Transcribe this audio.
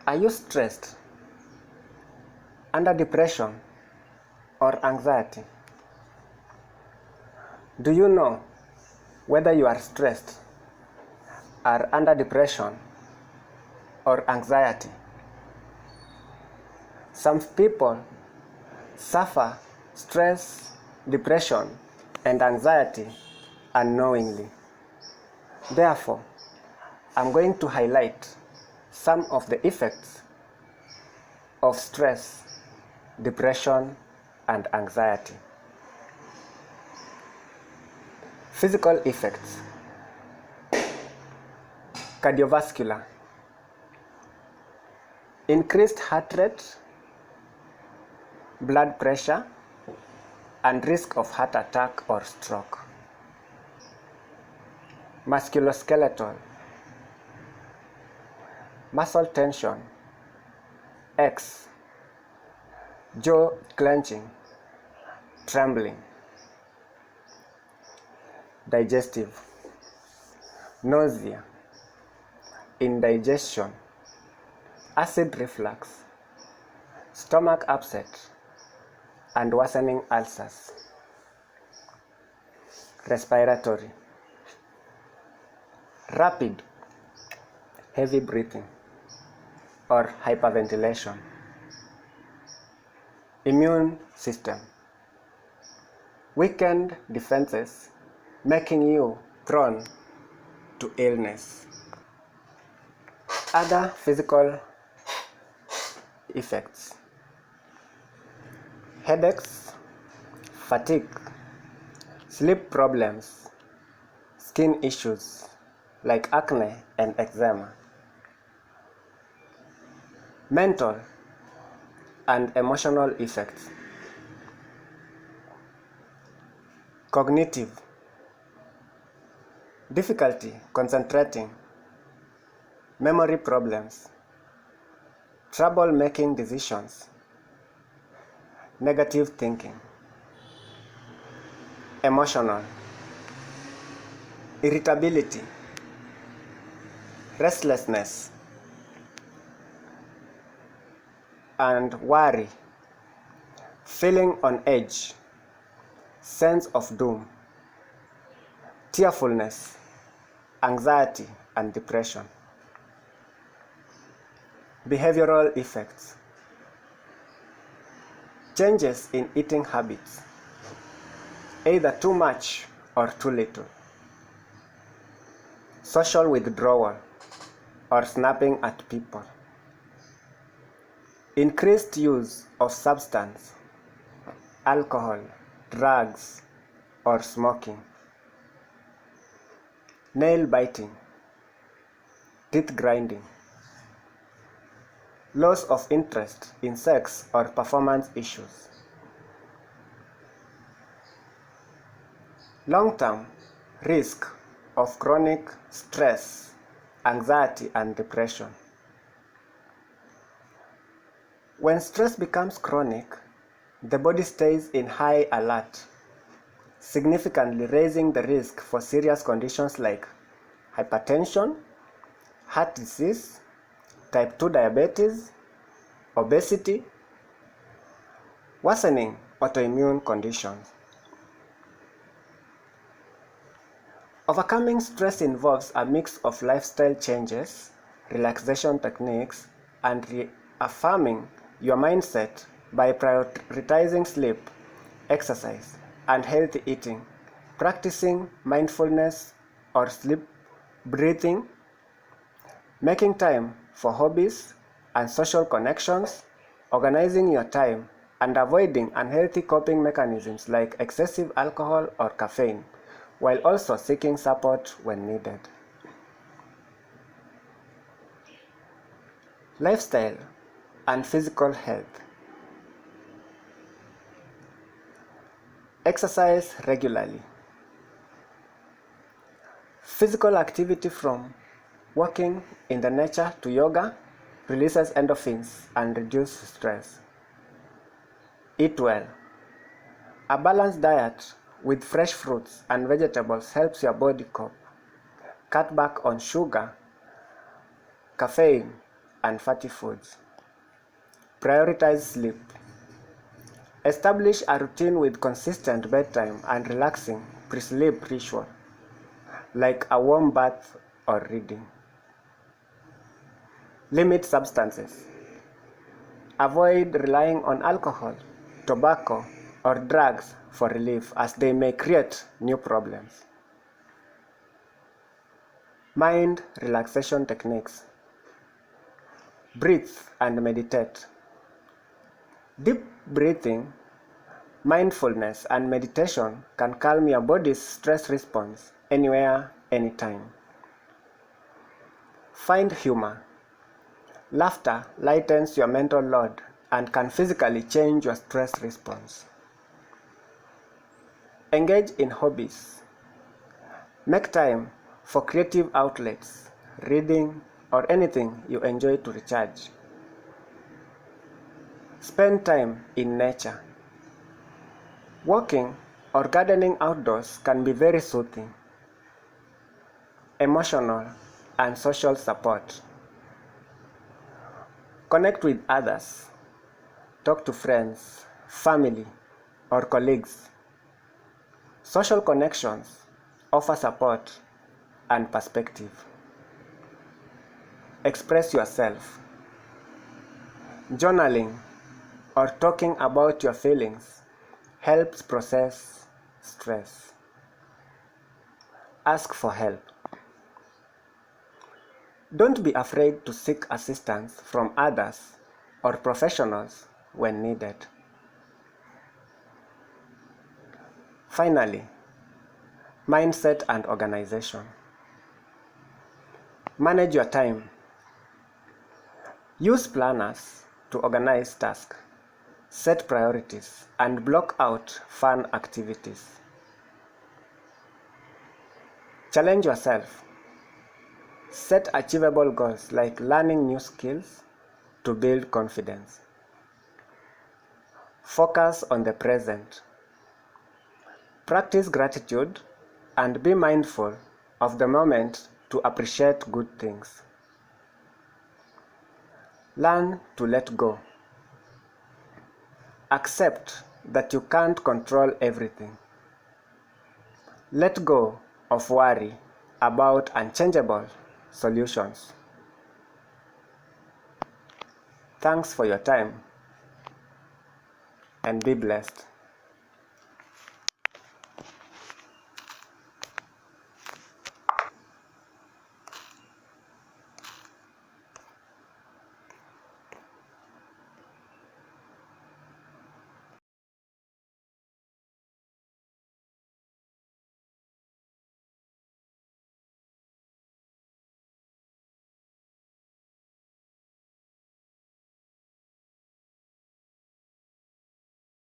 Are you stressed, under depression, or anxiety? Do you know whether you are stressed, are under depression, or anxiety? Some people suffer stress, depression, and anxiety unknowingly. Therefore, I'm going to highlight some of the effects of stress, depression, and anxiety. Physical effects. Cardiovascular. Increased heart rate, blood pressure, and risk of heart attack or stroke. Musculoskeletal. Muscle tension, X, jaw clenching, trembling. Digestive. Nausea, indigestion, acid reflux, stomach upset, and worsening ulcers. Respiratory. Rapid, heavy breathing, or hyperventilation. Immune system. Weakened defenses, making you prone to illness. Other physical effects. Headaches, fatigue, sleep problems, skin issues like acne and eczema. Mental and emotional effects. Cognitive. Difficulty concentrating, memory problems, trouble making decisions, negative thinking. Emotional. Irritability, restlessness, and worry, feeling on edge, sense of doom, tearfulness, anxiety, and depression. Behavioral effects. Changes in eating habits, either too much or too little. Social withdrawal or snapping at people. Increased use of substance, alcohol, drugs, or smoking. Nail biting, teeth grinding. Loss of interest in sex or performance issues. Long-term risk of chronic stress, anxiety, and depression. When stress becomes chronic, the body stays in high alert, significantly raising the risk for serious conditions like hypertension, heart disease, type 2 diabetes, obesity, worsening autoimmune conditions. Overcoming stress involves a mix of lifestyle changes, relaxation techniques, and reaffirming your mindset by prioritizing sleep, exercise, and healthy eating, practicing mindfulness or sleep breathing, making time for hobbies and social connections, organizing your time, and avoiding unhealthy coping mechanisms like excessive alcohol or caffeine, while also seeking support when needed. Lifestyle and physical health. Exercise regularly. Physical activity from walking in the nature to yoga releases endorphins and reduces stress. Eat well. A balanced diet with fresh fruits and vegetables helps your body cope. Cut back on sugar, caffeine, and fatty foods. Prioritize sleep. Establish a routine with consistent bedtime and relaxing pre-sleep ritual, like a warm bath or reading. Limit substances. Avoid relying on alcohol, tobacco, or drugs for relief, as they may create new problems. Mind relaxation techniques. Breathe and meditate. Deep breathing, mindfulness, and meditation can calm your body's stress response anywhere, anytime. Find humor. Laughter lightens your mental load and can physically change your stress response. Engage in hobbies. Make time for creative outlets, reading, or anything you enjoy to recharge. Spend time in nature. Walking or gardening outdoors can be very soothing. Emotional and social support. Connect with others. Talk to friends, family, or colleagues. Social connections offer support and perspective. Express yourself. Journaling or talking about your feelings helps process stress. Ask for help. Don't be afraid to seek assistance from others or professionals when needed. Finally, mindset and organization. Manage your time. Use planners to organize tasks, set priorities, and block out fun activities. Challenge yourself. Set achievable goals like learning new skills to build confidence. Focus on the present. Practice gratitude and be mindful of the moment to appreciate good things. Learn to let go. Accept that you can't control everything. Let go of worry about unchangeable solutions. Thanks for your time and be blessed.